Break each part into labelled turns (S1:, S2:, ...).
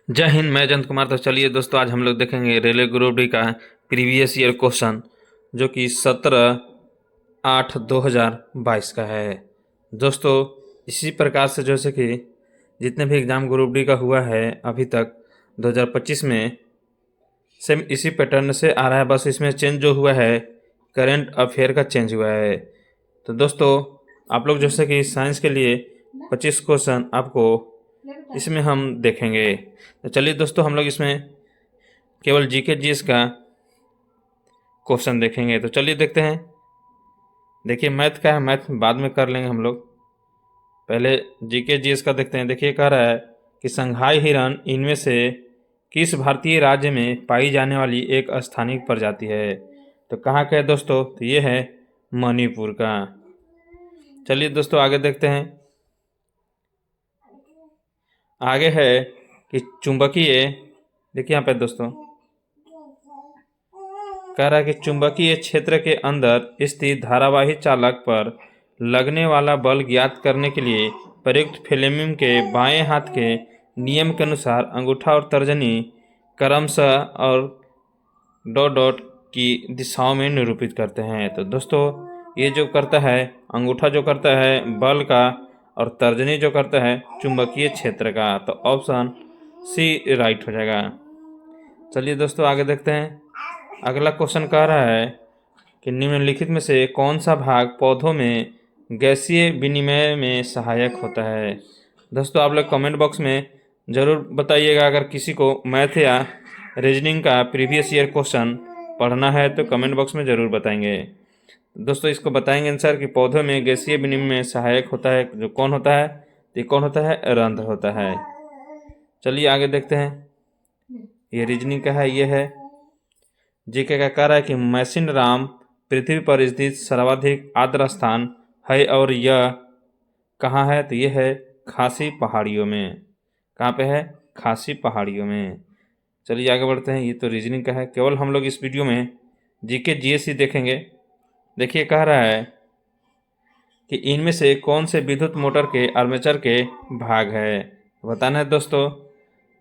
S1: जय हिंद। मैं जयंत कुमार। तो चलिए दोस्तों, आज हम लोग देखेंगे रेलवे ग्रुप डी का प्रीवियस ईयर क्वेश्चन, जो कि 17/8/2022 का है। दोस्तों, इसी प्रकार से जैसे कि जितने भी एग्ज़ाम ग्रुप डी का हुआ है अभी तक 2025 में, सेम इसी पैटर्न से आ रहा है। बस इसमें चेंज जो हुआ है, करंट अफेयर का चेंज हुआ है। तो दोस्तों, आप लोग जैसे कि साइंस के लिए 25 क्वेश्चन आपको इसमें हम देखेंगे। तो चलिए दोस्तों, हम लोग इसमें केवल जीके जीएस का क्वेश्चन देखेंगे। तो चलिए देखते हैं। देखिए, मैथ का है, मैथ बाद में कर लेंगे हम लोग, पहले जीके जीएस का देखते हैं। देखिए, कह रहा है कि संघाई हिरन इनमें से किस भारतीय राज्य में पाई जाने वाली एक स्थानिक प्रजाति है। तो कहाँ का है दोस्तों? तो ये है मणिपुर का। चलिए दोस्तों, आगे देखते हैं। आगे है कि चुंबकीय, देखिए यहाँ पे दोस्तों कह रहा है कि चुंबकीय क्षेत्र के अंदर स्थित धारावाही चालक पर लगने वाला बल ज्ञात करने के लिए प्रयुक्त फ्लेमिंग के बाएं हाथ के नियम के अनुसार अंगूठा और तर्जनी क्रमशः और डॉट डॉट की दिशाओं में निरूपित करते हैं। तो दोस्तों, ये जो करता है, अंगूठा जो करता है बल का, और तर्जनी जो करता है चुंबकीय क्षेत्र का। तो ऑप्शन सी राइट हो जाएगा। चलिए दोस्तों, आगे देखते हैं। अगला क्वेश्चन कह रहा है कि निम्नलिखित में से कौन सा भाग पौधों में गैसीय विनिमय में सहायक होता है। दोस्तों, आप लोग कमेंट बॉक्स में ज़रूर बताइएगा। अगर किसी को मैथ या रीजनिंग का प्रीवियस ईयर क्वेश्चन पढ़ना है तो कमेंट बॉक्स में ज़रूर बताएंगे। दोस्तों, इसको बताएंगे आंसर कि पौधों में गैसीय विनिमय में सहायक होता है जो कौन होता है। तो ये कौन होता है? रंध्र होता है। चलिए आगे देखते हैं। ये रीजनिंग का है, ये है। जीके का कह रहा है कि मैसिन राम पृथ्वी पर स्थित सर्वाधिक आर्द्र स्थान है और यह कहाँ है। तो यह है खासी पहाड़ियों में। कहाँ पे है? खासी पहाड़ियों में। चलिए आगे बढ़ते हैं। ये तो रीजनिंग का है। केवल हम लोग इस वीडियो में जीके जीएस ही देखेंगे। देखिए, कह रहा है कि इनमें से कौन से विद्युत मोटर के आर्मेचर के भाग है। बताना है दोस्तों।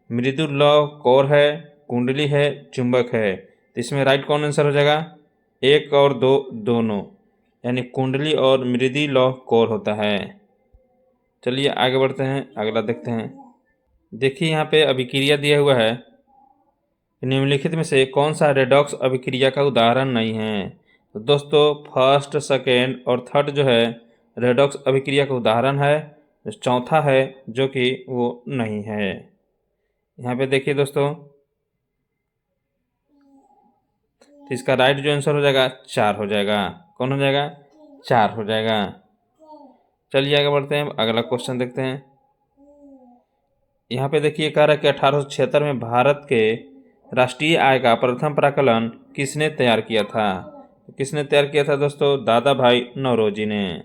S1: मृदु लौह कोर है, कुंडली है, चुंबक है। तो इसमें राइट कौन आंसर हो जाएगा? एक और दो दोनों, यानी कुंडली और मृदु लौह कोर होता है। चलिए आगे बढ़ते हैं, अगला देखते हैं। देखिए, यहाँ पे अभिक्रिया दिया हुआ है। निम्नलिखित में से कौन सा रेडॉक्स अभिक्रिया का उदाहरण नहीं है। तो दोस्तों, फर्स्ट, सेकेंड और थर्ड जो है रेडॉक्स अभिक्रिया का उदाहरण है। चौथा है जो कि वो नहीं है। यहाँ पे देखिए दोस्तों, तो इसका राइट जो आंसर हो जाएगा 4 हो जाएगा। कौन हो जाएगा? 4 हो जाएगा। चलिए आगे बढ़ते हैं, अगला क्वेश्चन देखते हैं। यहाँ पे देखिए, कह रहा है कि 1876 में भारत के राष्ट्रीय आय का प्रथम प्राकलन किसने तैयार किया था। किसने तैयार किया था दोस्तों? दादा भाई नौरोजी ने।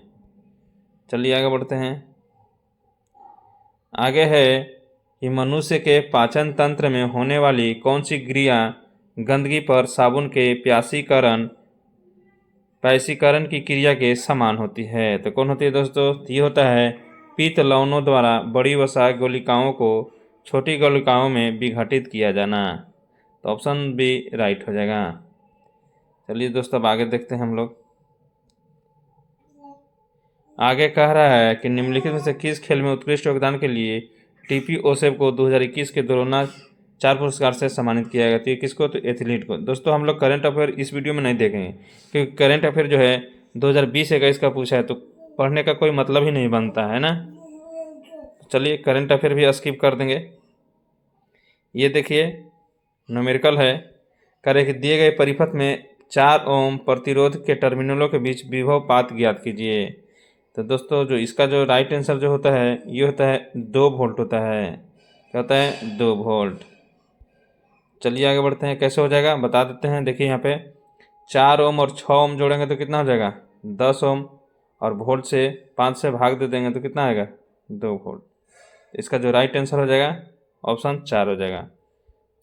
S1: चलिए आगे बढ़ते हैं। आगे है कि मनुष्य के पाचन तंत्र में होने वाली कौन सी क्रिया गंदगी पर साबुन के प्यासीकरण की क्रिया के समान होती है। तो कौन होती है दोस्तों? ये होता है पीत लवणों द्वारा बड़ी वसा गोलिकाओं को छोटी गोलिकाओं में विघटित किया जाना। तो ऑप्शन बी राइट हो जाएगा। चलिए दोस्तों, अब आगे देखते हैं हम लोग। आगे कह रहा है कि निम्नलिखित में से किस खेल में उत्कृष्ट योगदान के लिए टीपी ओसेफ को 2021 के द्रोणाचार्य 4 पुरस्कार से सम्मानित किया गया। तो ये किसको? तो एथलीट को। दोस्तों, हम लोग करंट अफेयर इस वीडियो में नहीं देखेंगे, क्योंकि करंट अफेयर जो है 2020-21 का पूछा है, तो पढ़ने का कोई मतलब ही नहीं बनता है ना। चलिए करंट अफेयर भी स्किप कर देंगे। ये देखिए, न्यूमेरिकल है। करे कि दिए गए परिपथ में 4 ओम प्रतिरोध के टर्मिनलों के बीच विभव पात ज्ञात कीजिए। तो दोस्तों, जो इसका जो राइट आंसर जो होता है ये होता है 2 वोल्ट होता है। क्या होता है? 2 वोल्ट। चलिए आगे बढ़ते हैं। कैसे हो जाएगा बता देते हैं। देखिए, यहाँ पे 4 ओम और 6 ओम जोड़ेंगे तो कितना हो जाएगा? 10 ओम। और वोल्ट से 5 से भाग दे देंगे तो कितना आएगा? 2 वोल्ट। इसका जो राइट आंसर हो जाएगा ऑप्शन 4 हो जाएगा।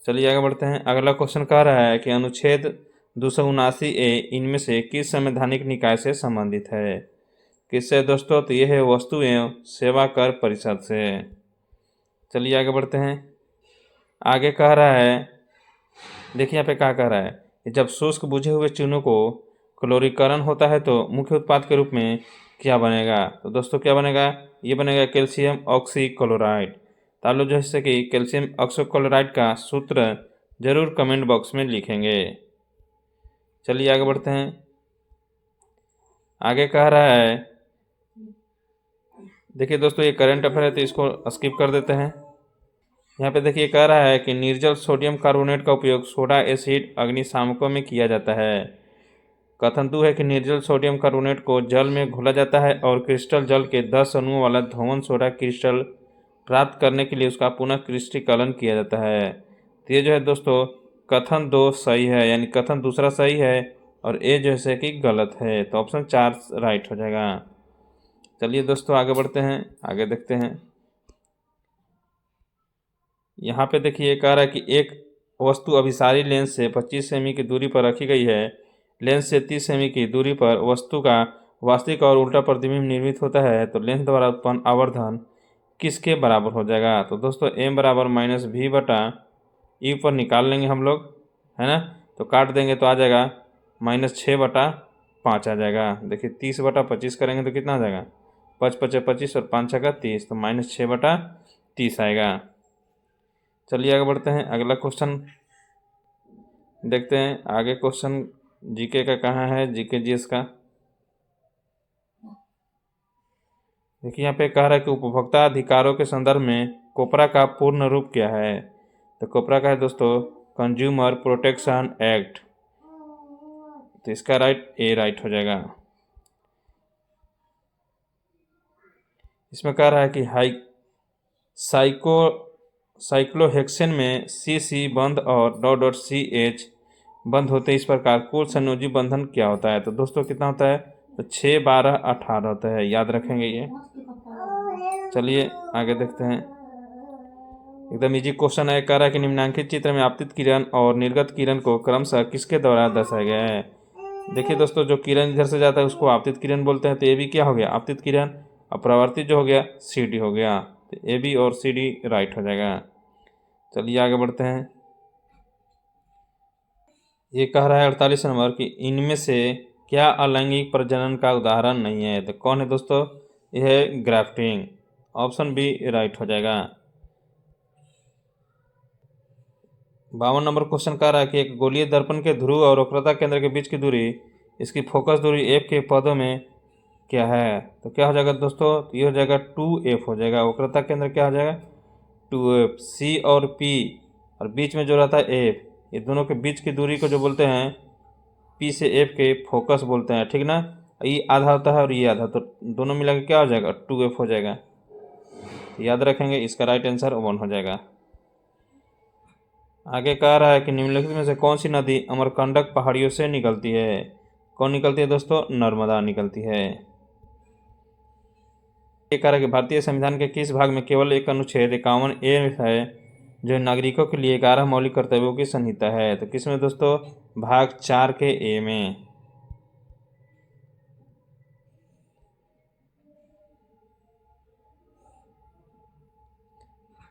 S1: चलिए आगे बढ़ते हैं। अगला क्वेश्चन कह रहा है कि अनुच्छेद 279A इनमें से किस संवैधानिक निकाय से संबंधित है। किससे दोस्तों? तो ये है वस्तु एवं सेवा कर परिषद से। चलिए आगे बढ़ते हैं। आगे कह रहा है, देखिए यहाँ पे क्या कह रहा है कि जब शुष्क बुझे हुए चूनों को क्लोरीकरण होता है तो मुख्य उत्पाद के रूप में क्या बनेगा। तो दोस्तों क्या बनेगा, ये बनेगा कैल्शियम ऑक्सीक्लोराइड। तो आप लोग जैसे कि कैल्शियम ऑक्सीक्लोराइड का सूत्र जरूर कमेंट बॉक्स में लिखेंगे। चलिए आगे बढ़ते हैं। आगे कह रहा है, देखिए दोस्तों ये करंट अफेयर है तो इसको स्किप कर देते हैं। यहाँ पे देखिए कह रहा है कि निर्जल सोडियम कार्बोनेट का उपयोग सोडा एसिड अग्निशामकों में किया जाता है। कथन 2 है कि निर्जल सोडियम कार्बोनेट को जल में घोला जाता है और क्रिस्टल जल के 10 अणुओं वाला धोवन सोडा क्रिस्टल प्राप्त करने के लिए उसका पुनः क्रिस्टलीकरण किया जाता है। तो ये जो है दोस्तों कथन 2 सही है, यानी कथन दूसरा सही है और ए जो है कि गलत है। तो ऑप्शन 4 राइट हो जाएगा। चलिए दोस्तों आगे बढ़ते हैं, आगे देखते हैं। यहाँ पे देखिए कह रहा है कि एक वस्तु अभिसारी लेंस से 25 सेमी की दूरी पर रखी गई है। लेंस से 30 सेमी की दूरी पर वस्तु का वास्तविक और उल्टा प्रतिबिंब निर्मित होता है, तो लेंस द्वारा उत्पन्न आवर्धन किसके बराबर हो जाएगा। तो दोस्तों m बराबर माइनस भी बटा ई पर निकाल लेंगे हम लोग, है ना। तो काट देंगे तो आ जाएगा -6/5 आ जाएगा। देखिए 30/25 करेंगे तो कितना आ जाएगा, 5×5 = 25 और 5×6 = 30, तो -6/30 आएगा। चलिए आगे बढ़ते हैं, अगला क्वेश्चन देखते हैं। आगे क्वेश्चन जीके का कहाँ है, जीके जीएस का। देखिए यहाँ पे कह रहा है कि उपभोक्ता अधिकारों के संदर्भ में कोपरा का पूर्ण रूप क्या है। तो कोपरा का है दोस्तों कंज्यूमर प्रोटेक्शन एक्ट। तो इसका राइट हो जाएगा। इसमें कह रहा है कि साइक्लोहेक्सेन में CC बंध और .CH बंध होते हैं। इस प्रकार कुल संयोजी बंधन क्या होता है। तो दोस्तों कितना होता है, तो 6, 12, 18 होता है, याद रखेंगे ये। चलिए आगे देखते हैं, एकदम इजी क्वेश्चन है। कह रहा है कि निम्नांकित चित्र में आपतित किरण और निर्गत किरण को क्रमशः किसके द्वारा दर्शाया गया है। देखिए दोस्तों जो किरण इधर से जाता है उसको आपतित किरण बोलते हैं। तो ये भी क्या हो गया, आपतित किरण। और परावर्तित जो हो गया CD हो गया। तो AB और CD राइट हो जाएगा। चलिए आगे बढ़ते हैं। ये कह रहा है 48 नंबर कि इनमें से क्या अलैंगिक प्रजनन का उदाहरण नहीं है। तो कौन है दोस्तों, यह है ग्राफ्टिंग। ऑप्शन बी राइट हो जाएगा। 52 नंबर क्वेश्चन कह रहा है कि एक गोलीय दर्पण के ध्रुव और वक्रता केंद्र के बीच की दूरी, इसकी फोकस दूरी f के पदों में क्या है। तो क्या हो जाएगा दोस्तों, तो ये हो जाएगा 2f हो जाएगा। वक्रता केंद्र क्या हो जाएगा 2f। C और P और बीच में जो रहता है f, ये दोनों के बीच की दूरी को जो बोलते हैं P से F के फोकस बोलते हैं, ठीक ना। ये आधा होता है और ये आधा, तो दोनों मिला के क्या हो जाएगा 2f हो जाएगा। याद रखेंगे, इसका राइट आंसर 1 हो जाएगा। आगे कह रहा है कि निम्नलिखित में से कौन सी नदी अमरकंटक पहाड़ियों से निकलती है। कौन निकलती है दोस्तों, नर्मदा निकलती है। ये कह रहा है कि भारतीय संविधान के किस भाग में केवल एक अनुच्छेद 51A है जो नागरिकों के लिए 11 मौलिक कर्तव्यों की संहिता है। तो किसमें दोस्तों, भाग 4 के A में।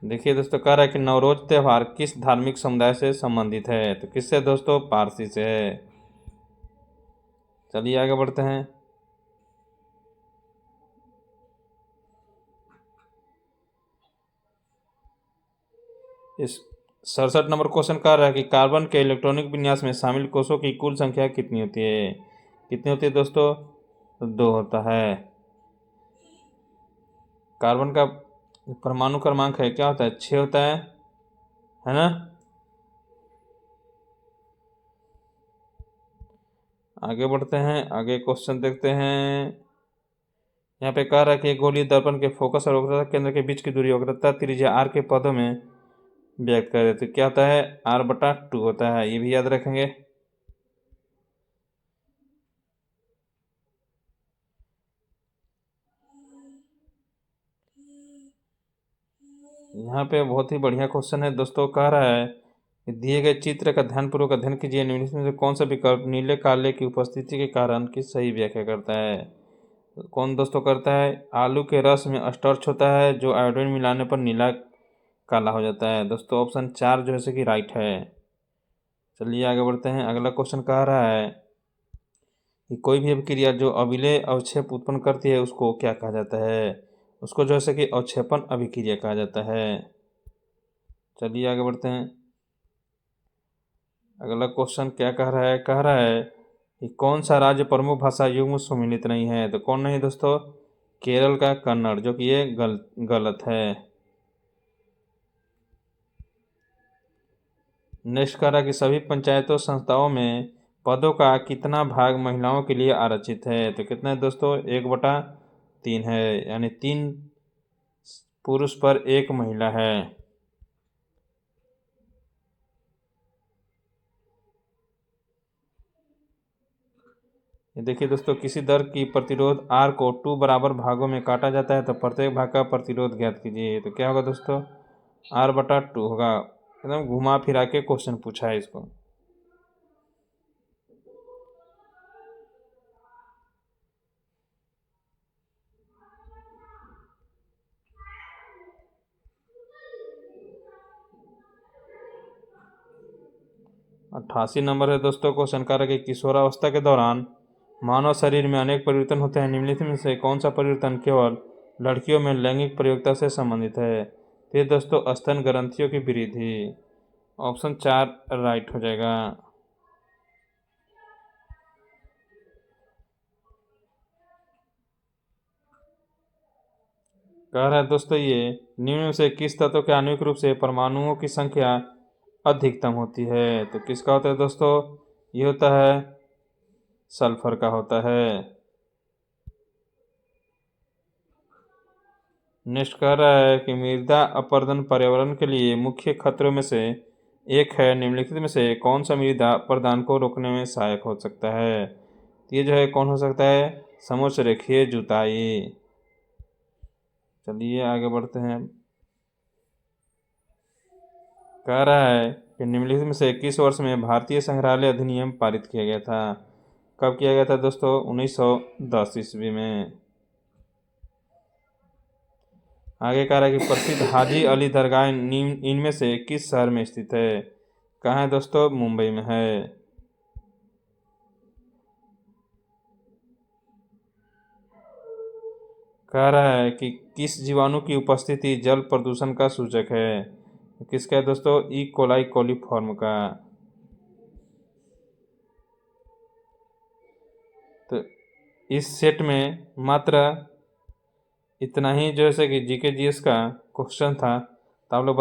S1: देखिए दोस्तों कह रहा है कि नवरोज त्यौहार किस धार्मिक समुदाय से संबंधित है। तो किससे दोस्तों, पारसी से है। चलिए आगे बढ़ते हैं। इस 67 नंबर क्वेश्चन कह रहा है कि कार्बन के इलेक्ट्रॉनिक विन्यास में शामिल कोषों की कुल संख्या कितनी होती है। कितनी होती है दोस्तों, तो 2 होता है। कार्बन का परमाणु क्रमांक है क्या होता है, 6 होता है ना। आगे बढ़ते हैं, आगे क्वेश्चन देखते हैं। यहाँ पे कह रहा है कि गोलीय दर्पण के फोकस और वक्रता केंद्र के बीच की दूरी वक्रता त्रिज्या r के पदों में व्यक्त कर देते, क्या होता है r/2 होता है, ये भी याद रखेंगे। यहाँ पे बहुत ही बढ़िया क्वेश्चन है दोस्तों। कह रहा है कि दिए गए चित्र का ध्यानपूर्वक अध्ययन कीजिए, निम्नलिखित में से कौन सा विकल्प नीले काले की उपस्थिति के कारण की सही व्याख्या करता है। कौन दोस्तों करता है, आलू के रस में स्टार्च होता है जो आयोडीन मिलाने पर नीला काला हो जाता है। दोस्तों ऑप्शन 4 जो है सो कि राइट है। चलिए आगे बढ़ते हैं। अगला क्वेश्चन कह रहा है कि कोई भी अभिक्रिया जो अविलेय अवक्षेप उत्पन्न करती है उसको क्या कहा जाता है? उसको जो है सो कि अवक्षेपण अभिक्रिया कहा जाता है। चलिए आगे बढ़ते हैं। अगला क्वेश्चन क्या कह रहा है? कह रहा है कि कौन सा राज्य प्रमुख भाषा युग्म सम्मिलित नहीं है? तो कौन नहीं दोस्तों? केरल का कन्नड़, जो कि ये गलत है। नेक्स्ट कह रहा है कि सभी पंचायतों संस्थाओं में पदों का कितना भाग महिलाओं के लिए आरक्षित है? तो कितना है दोस्तों? 1/3 है, यानी 3 पुरुष पर 1 महिला है। ये देखिए दोस्तों, किसी दर की प्रतिरोध R को 2 बराबर भागों में काटा जाता है तो प्रत्येक भाग का प्रतिरोध ज्ञात कीजिए। तो क्या होगा दोस्तों? R/2 होगा। एकदम घुमा फिरा के क्वेश्चन पूछा है इसको। अट्ठासी नंबर है दोस्तों। क्वेश्चन कह रहा है कि किशोरावस्था के दौरान मानव शरीर में अनेक परिवर्तन होते हैं, निम्नलिखित में से कौन सा परिवर्तन केवल लड़कियों में लैंगिक प्रयोगिता से संबंधित है? तो ये दोस्तों स्तन ग्रंथियों की वृद्धि। ऑप्शन 4 राइट हो जाएगा। कह रहा है दोस्तों ये निम्न में से किस तत्व के आणविक रूप से परमाणुओं की संख्या अधिकतम होती है? तो किसका होता है दोस्तों? ये होता है सल्फर का होता है। नेक्स्ट कह रहा है कि मृदा अपरदन पर्यावरण के लिए मुख्य खतरों में से एक है, निम्नलिखित में से कौन सा मृदा अपरदन को रोकने में सहायक हो सकता है? तो ये जो है कौन हो सकता है? समोच्च रेखीय जुताई। चलिए आगे बढ़ते हैं। कह रहा है कि निम्नलिखित में से किस वर्ष में भारतीय संग्रहालय अधिनियम पारित किया गया था? कब किया गया था दोस्तों? 1910 ईस्वी में। आगे कह रहा है कि प्रसिद्ध हाजी अली दरगाह इनमें से किस शहर में स्थित है? कहाँ है दोस्तों? मुंबई में है। कह रहा है कि किस जीवाणु की उपस्थिति जल प्रदूषण का सूचक है? किसका है दोस्तों? ई कोलाई कोलीफॉर्म का। तो इस सेट में मात्र इतना ही जो है कि जीके जीएस का क्वेश्चन था। तो आप लोग